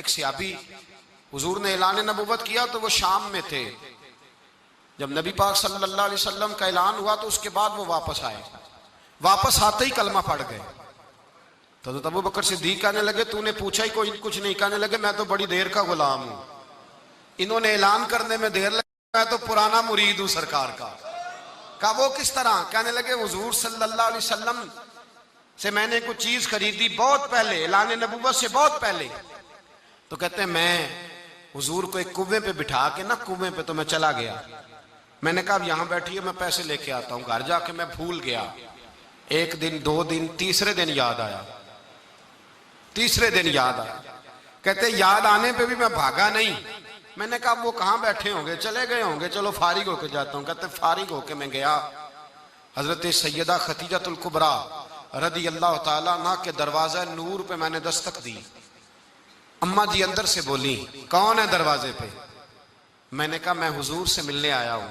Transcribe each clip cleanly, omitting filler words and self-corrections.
ایک صحابی حضور نے اعلان نبوت کیا تو وہ شام میں تھے. جب نبی پاک صلی اللہ علیہ وسلم کا اعلان ہوا تو اس کے بعد وہ واپس آئے. واپس آتے ہی کلمہ پڑھ گئے. تو حضرت ابو بکر صدیق کہنے لگے تو نے پوچھا ہی کوئی کچھ نہیں. کہنے لگے میں تو بڑی دیر کا غلام ہوں, انہوں نے اعلان کرنے میں دیر لگی, میں تو پرانا مرید ہوں سرکار کا. کہا وہ کس طرح؟ کہنے لگے حضور صلی اللہ علیہ وسلم سے میں نے کچھ چیز خریدی بہت پہلے, اعلان نبوت سے بہت پہلے. تو کہتے ہیں میں حضور کو ایک کنویں پہ بٹھا کے نا, کنویں پہ تو میں چلا گیا. میں نے کہا اب یہاں بیٹھیے میں پیسے لے کے آتا ہوں. گھر جا کے میں بھول گیا. ایک دن, دو دن, تیسرے دن یاد آیا. تیسرے دن یاد آیا. کہتے یاد آنے پہ بھی میں بھاگا نہیں. میں نے کہا وہ کہاں بیٹھے ہوں گے, چلے گئے ہوں گے, چلو فارغ ہو کے جاتا ہوں. کہتے فارغ ہو کے میں گیا. حضرت سیدہ خدیجہ الکبریٰ رضی اللہ تعالیٰ عنہ کے دروازہ نور پہ میں نے دستک دی. اماں جی اندر سے بولی کون ہے دروازے پہ؟ میں نے کہا میں حضور سے ملنے آیا ہوں,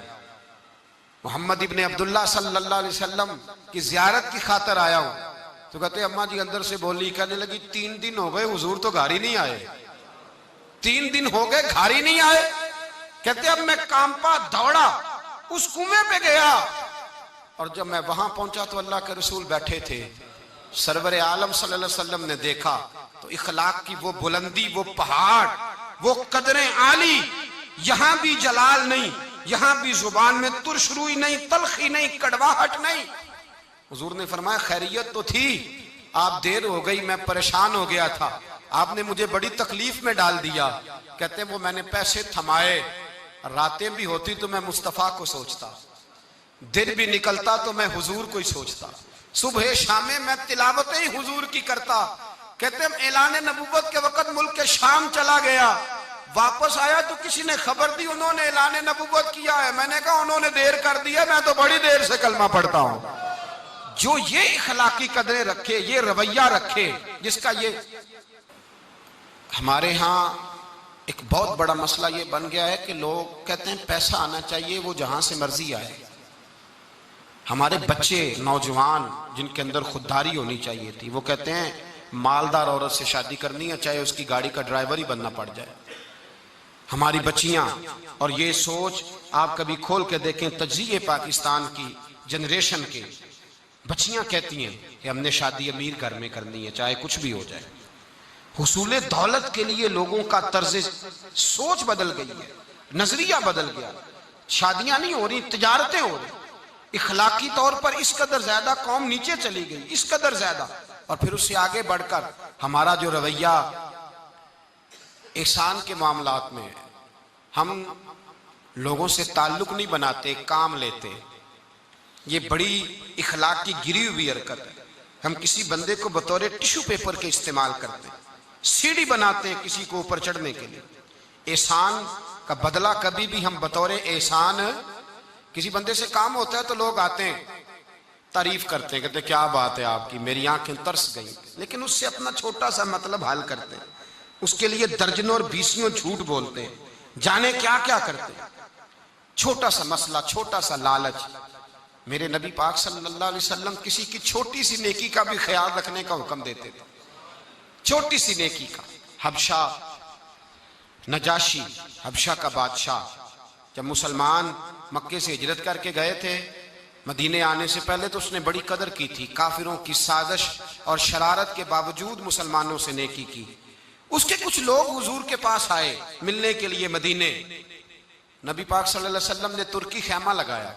محمد ابن عبداللہ صلی اللہ علیہ وسلم کی زیارت کی خاطر آیا ہوں. تو کہتے اماں جی اندر سے بولی, کہنے لگی 3 دن ہو گئے حضور تو گھر ہی نہیں آئے. 3 دن ہو گئے گھر ہی نہیں آئے. کہتے اب میں کانپا دوڑا, اس کنویں پہ گیا, اور جب میں وہاں پہنچا تو اللہ کے رسول بیٹھے تھے. سرور عالم صلی اللہ علیہ وسلم نے دیکھا تو اخلاق کی وہ بلندی, وہ پہاڑ, وہ قدریں عالی. یہاں بھی جلال نہیں, یہاں بھی زبان میں ترش روئی نہیں, تلخی نہیں, کڑواہٹ نہیں. حضور نے فرمایا خیریت تو تھی, آپ دیر ہو گئی, میں پریشان ہو گیا تھا, آپ نے مجھے بڑی تکلیف میں ڈال دیا. کہتے وہ میں نے پیسے تھمائے, راتیں بھی ہوتی تو میں مصطفیٰ کو سوچتا, دن بھی نکلتا تو میں حضور کو ہی سوچتا, صبح شام میں تلاوتیں ہی حضور کی کرتا. کہتے ہیں اعلان نبوت کے وقت ملک کے شام چلا گیا, واپس آیا تو کسی نے خبر دی انہوں نے اعلان نبوت کیا ہے. میں نے کہا انہوں نے دیر کر دیا, میں تو بڑی دیر سے کلمہ پڑھتا ہوں. جو یہ اخلاقی قدریں رکھے, یہ رویہ رکھے, جس کا یہ ہمارے ہاں ایک بہت بڑا مسئلہ یہ بن گیا ہے کہ لوگ کہتے ہیں پیسہ آنا چاہیے, وہ جہاں سے مرضی آئے. ہمارے بچے نوجوان جن کے اندر خودداری ہونی چاہیے تھی, وہ کہتے ہیں مالدار عورت سے شادی کرنی ہے چاہے اس کی گاڑی کا ڈرائیور ہی بننا پڑ جائے. ہماری بچیاں, اور یہ سوچ آپ کبھی کھول کے دیکھیں تجزیے پاکستان کی جنریشن کے, بچیاں کہتی ہیں کہ ہم نے شادی امیر گھر میں کرنی ہے چاہے کچھ بھی ہو جائے. حصول دولت کے لیے لوگوں کا طرز سوچ بدل گئی ہے, نظریہ بدل گیا. شادیاں نہیں ہو رہی, تجارتیں ہو رہی. اخلاقی طور پر اس قدر زیادہ قوم نیچے چلی گئی, اس قدر زیادہ. اور پھر اس سے آگے بڑھ کر ہمارا جو رویہ احسان کے معاملات میں ہے, ہم لوگوں سے تعلق نہیں بناتے, کام لیتے. یہ بڑی اخلاق کی گری ہوئی حرکت ہے. ہم کسی بندے کو بطور ٹیشو پیپر کے استعمال کرتے ہیں, سیڑھی بناتے ہیں کسی کو اوپر چڑھنے کے لیے. احسان کا بدلہ کبھی بھی ہم بطور احسان, کسی بندے سے کام ہوتا ہے تو لوگ آتے ہیں تعریف کرتے ہیں, کہتے ہیں کیا بات ہے آپ کی, میری آنکھیں ترس گئیں, لیکن اس سے اپنا چھوٹا سا مطلب حل کرتے ہیں. اس کے لیے درجنوں اور بیسیوں جھوٹ بولتے ہیں, جانے کیا کیا کرتے ہیں. چھوٹا سا مسئلہ, چھوٹا سا لالچ. میرے نبی پاک صلی اللہ علیہ وسلم کسی کی چھوٹی سی نیکی کا بھی خیال رکھنے کا حکم دیتے تھے, چھوٹی سی نیکی کا. حبشہ نجاشی, حبشہ کا بادشاہ, جب مسلمان مکے سے ہجرت کر کے گئے تھے, مدینے آنے سے پہلے تو اس نے بڑی قدر کی تھی. کافروں کی سازش اور شرارت کے باوجود مسلمانوں سے نیکی کی. اس کے کچھ لوگ حضور کے پاس آئے ملنے کے لیے مدینے. نبی پاک صلی اللہ علیہ وسلم نے ترکی خیمہ لگایا,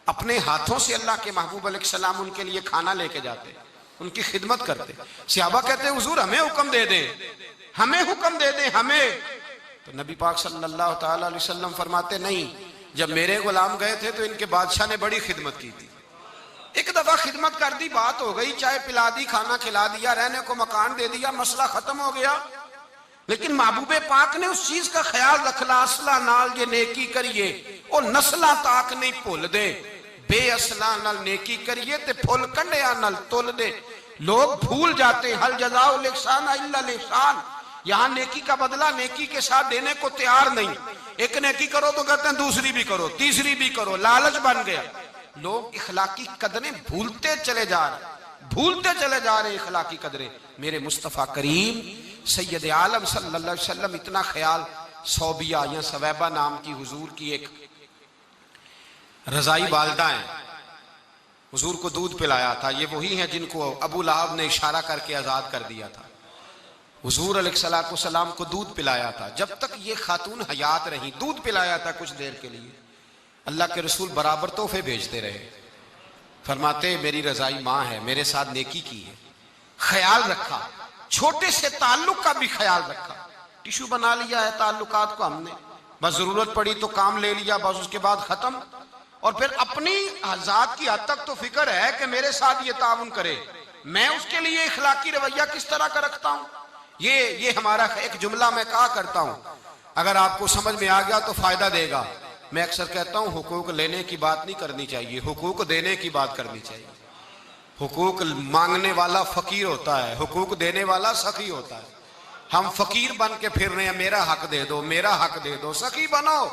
اپنے ہاتھوں سے اللہ کے محبوب علیہ السلام ان کے لیے کھانا لے کے جاتے, ان کی خدمت کرتے. صحابہ کہتے ہیں حضور ہمیں حکم دے دیں, ہمیں حکم دے دیں, ہمیں. تو نبی پاک صلی اللہ تعالی علیہ وسلم فرماتے نہیں, جب میرے غلام گئے تھے تو ان کے بادشاہ نے بڑی خدمت کی تھی, ایک دفعہ خدمت کر دی, بات ہو گئی, چائے پلا دی, کھانا کھلا دیا, رہنے کو مکان دے دیا, مسئلہ ختم ہو گیا. لیکن محبوب پاک نے اس چیز کا خیال رکھلا, اصلہ نال یہ نیکی کریے اور نسلہ تاک نہیں بھول دے, بے اصلہ نال نیکی کریے تے پھول کنڈیا نال تول دے. لوگ بھول جاتے ہیں حل جزاء الاحسان الا الاحسان. یہاں نیکی کا بدلہ نیکی کے ساتھ دینے کو تیار نہیں. ایک نیکی کرو تو کہتے ہیں دوسری بھی کرو, تیسری بھی کرو, لالچ بن گیا. لوگ اخلاقی قدریں بھولتے چلے جا رہے, بھولتے چلے جا رہے اخلاقی قدریں. میرے مصطفیٰ کریم سید عالم صلی اللہ علیہ وسلم اتنا خیال، صوبیہ یا سویبہ نام کی حضور کی ایک رضائی والدہ ہیں، حضور کو دودھ پلایا تھا، یہ وہی ہیں جن کو ابو لہب نے اشارہ کر کے آزاد کر دیا تھا، حضور علیہ الصلوۃ والسلام کو دودھ پلایا تھا، جب تک یہ خاتون حیات رہی دودھ پلایا تھا کچھ دیر کے لیے، اللہ کے رسول برابر تحفے بھیجتے رہے، فرماتے میری رضائی ماں ہے، میرے ساتھ نیکی کی ہے، خیال رکھا، چھوٹے سے تعلق کا بھی خیال رکھا، ٹیشو بنا لیا ہے تعلقات کو ہم نے، بس ضرورت پڑی تو کام لے لیا، بس اس کے بعد ختم، اور پھر اپنی ذات کی حد تک تو فکر ہے کہ میرے ساتھ یہ تعاون کرے، میں اس کے لیے اخلاقی رویہ کس طرح کا رکھتا ہوں، یہ ہمارا ایک جملہ میں کہا کرتا ہوں، اگر آپ کو سمجھ میں آ گیا تو فائدہ دے گا، میں اکثر کہتا ہوں حقوق لینے کی بات نہیں کرنی چاہیے، حقوق دینے کی بات کرنی چاہیے، حقوق مانگنے والا فقیر ہوتا ہے، حقوق دینے والا سخی ہوتا ہے، ہم فقیر بن کے پھر رہے ہیں، میرا حق دے دو، میرا حق دے دو، سخی بنو،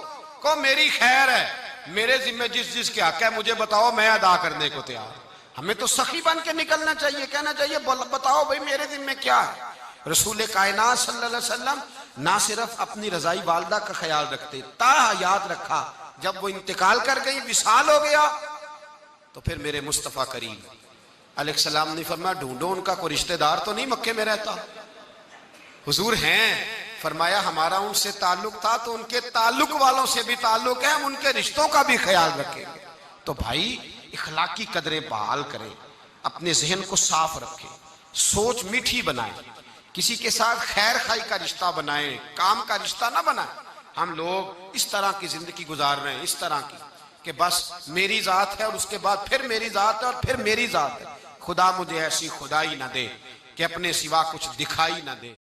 کو میری خیر ہے، میرے ذمہ جس کے حق ہے مجھے بتاؤ، میں ادا کرنے کو تیار، ہمیں تو سخی بن کے نکلنا چاہیے، کہنا چاہیے بتاؤ بھائی میرے ذمہ کیا ہے۔ رسول کائنات صلی اللہ علیہ وسلم نہ صرف اپنی رضائی والدہ کا خیال رکھتے، تا حیات رکھا، جب وہ انتقال کر گئی، وصال ہو گیا، تو پھر میرے مصطفیٰ کریم علیہ السلام نے فرمایا ڈھونڈو ان کا کوئی رشتہ دار تو نہیں مکے میں رہتا، حضور ہیں، فرمایا ہمارا ان سے تعلق تھا تو ان کے تعلق والوں سے بھی تعلق ہے، ہم ان کے رشتوں کا بھی خیال رکھیں گے۔ تو بھائی اخلاقی قدریں بحال کریں، اپنے ذہن کو صاف رکھیں، سوچ میٹھی بنائیں، کسی کے ساتھ خیر خائی کا رشتہ بنائیں، کام کا رشتہ نہ بنائیں۔ ہم لوگ اس طرح کی زندگی گزار رہے ہیں، اس طرح کی کہ بس میری ذات ہے اور اس کے بعد پھر میری ذات ہے اور پھر میری ذات ہے، خدا مجھے ایسی خدائی نہ دے کہ اپنے سوا کچھ دکھائی نہ دے۔